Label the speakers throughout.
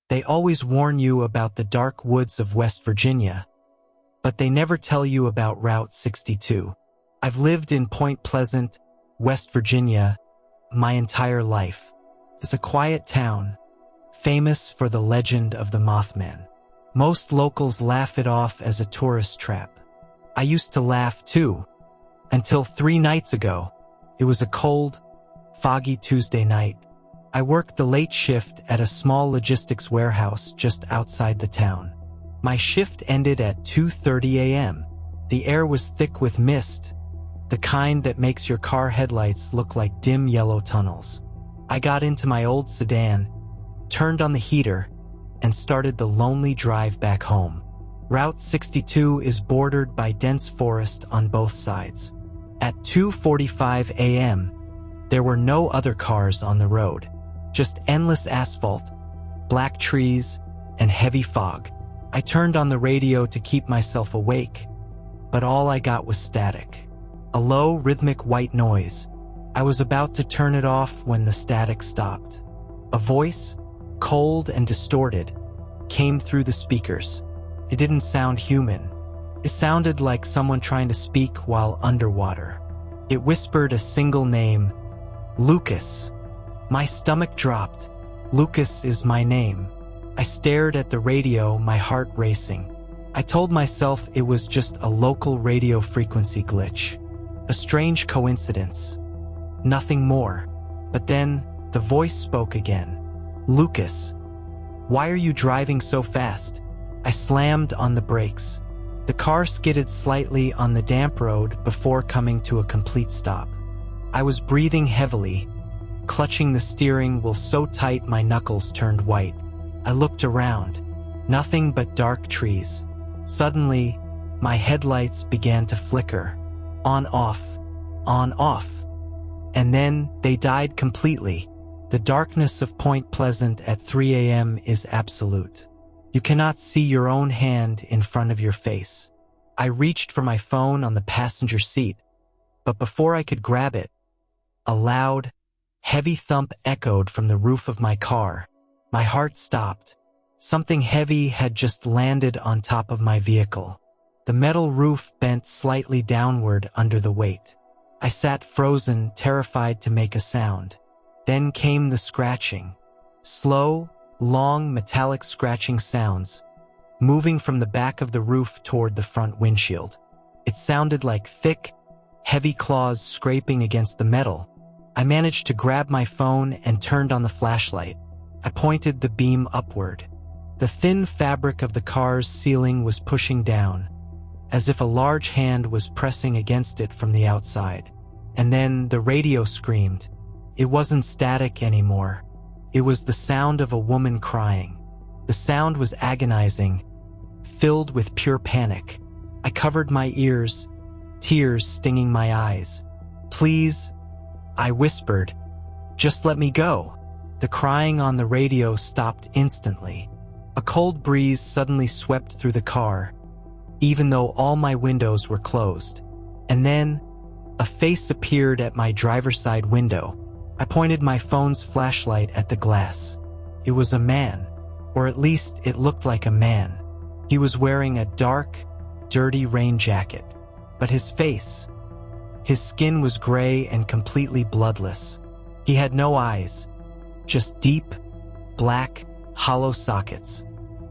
Speaker 1: They always warn you about the dark woods of West Virginia, but they never tell you about Route 62. I've lived in Point Pleasant, West Virginia, my entire life. It's a quiet town, famous for the legend of the Mothman. Most locals laugh it off as a tourist trap. I used to laugh too, until 3 nights ago. It was a cold, foggy Tuesday night. I worked the late shift at a small logistics warehouse just outside the town. My shift ended at 2:30 a.m. The air was thick with mist, the kind that makes your car headlights look like dim yellow tunnels. I got into my old sedan, turned on the heater, and started the lonely drive back home. Route 62 is bordered by dense forest on both sides. At 2:45 a.m., there were no other cars on the road, just endless asphalt, black trees, and heavy fog. I turned on the radio to keep myself awake, but all I got was static. A low, rhythmic white noise. I was about to turn it off when the static stopped. A voice, cold and distorted, came through the speakers. It didn't sound human. It sounded like someone trying to speak while underwater. It whispered a single name, Lucas. My stomach dropped. Lucas is my name. I stared at the radio, my heart racing. I told myself it was just a local radio frequency glitch. A strange coincidence. Nothing more. But then, the voice spoke again. Lucas, why are you driving so fast? I slammed on the brakes. The car skidded slightly on the damp road before coming to a complete stop. I was breathing heavily, clutching the steering wheel so tight my knuckles turned white. I looked around. Nothing but dark trees. Suddenly, my headlights began to flicker. On, off. On, off. And then they died completely. The darkness of Point Pleasant at 3 a.m. is absolute. You cannot see your own hand in front of your face. I reached for my phone on the passenger seat, but before I could grab it, a loud, heavy thump echoed from the roof of my car. My heart stopped. Something heavy had just landed on top of my vehicle. The metal roof bent slightly downward under the weight. I sat frozen, terrified to make a sound. Then came the scratching. Slow, long, metallic scratching sounds, moving from the back of the roof toward the front windshield. It sounded like thick, heavy claws scraping against the metal. I managed to grab my phone and turned on the flashlight. I pointed the beam upward. The thin fabric of the car's ceiling was pushing down, as if a large hand was pressing against it from the outside. And then the radio screamed. It wasn't static anymore. It was the sound of a woman crying. The sound was agonizing, filled with pure panic. I covered my ears, tears stinging my eyes. Please, I whispered, just let me go. The crying on the radio stopped instantly. A cold breeze suddenly swept through the car, even though all my windows were closed. And then, a face appeared at my driver's side window. I pointed my phone's flashlight at the glass. It was a man, or at least it looked like a man. He was wearing a dark, dirty rain jacket, but his skin was gray and completely bloodless. He had no eyes, just deep, black, hollow sockets.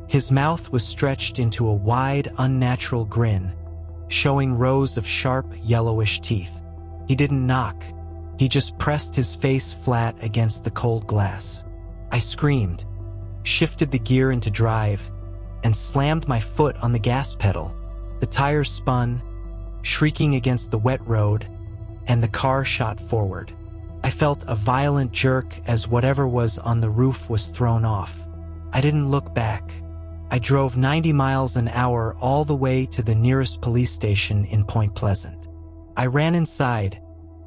Speaker 1: His mouth was stretched into a wide, unnatural grin, showing rows of sharp, yellowish teeth. He didn't knock. He just pressed his face flat against the cold glass. I screamed, shifted the gear into drive, and slammed my foot on the gas pedal. The tires spun, shrieking against the wet road, and the car shot forward. I felt a violent jerk as whatever was on the roof was thrown off. I didn't look back. I drove 90 miles an hour all the way to the nearest police station in Point Pleasant. I ran inside,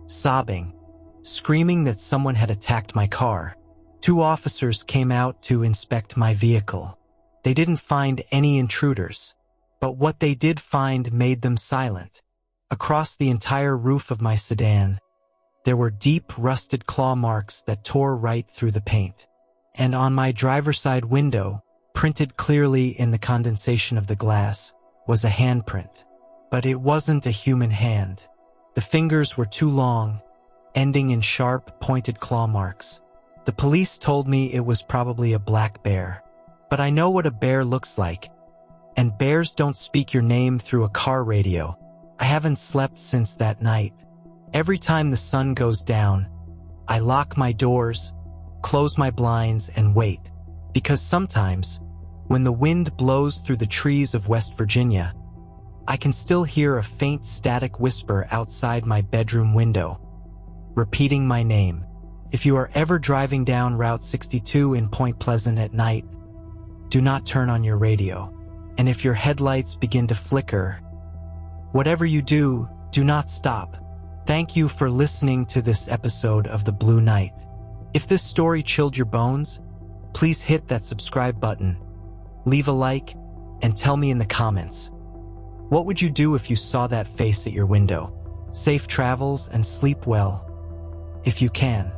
Speaker 1: sobbing, screaming that someone had attacked my car. 2 officers came out to inspect my vehicle. They didn't find any intruders, but what they did find made them silent. Across the entire roof of my sedan, there were deep, rusted claw marks that tore right through the paint. and on my driver's side window, printed clearly in the condensation of the glass, was a handprint. But it wasn't a human hand. The fingers were too long, ending in sharp, pointed claw marks. The police told me it was probably a black bear. But I know what a bear looks like, and bears don't speak your name through a car radio. I haven't slept since that night. Every time the sun goes down, I lock my doors, close my blinds, and wait. Because sometimes, when the wind blows through the trees of West Virginia, I can still hear a faint static whisper outside my bedroom window, repeating my name. If you are ever driving down Route 62 in Point Pleasant at night, do not turn on your radio. And if your headlights begin to flicker, whatever you do, do not stop. Thank you for listening to this episode of The Blue Night. If this story chilled your bones, please hit that subscribe button, leave a like, and tell me in the comments. What would you do if you saw that face at your window? Safe travels and sleep well, if you can.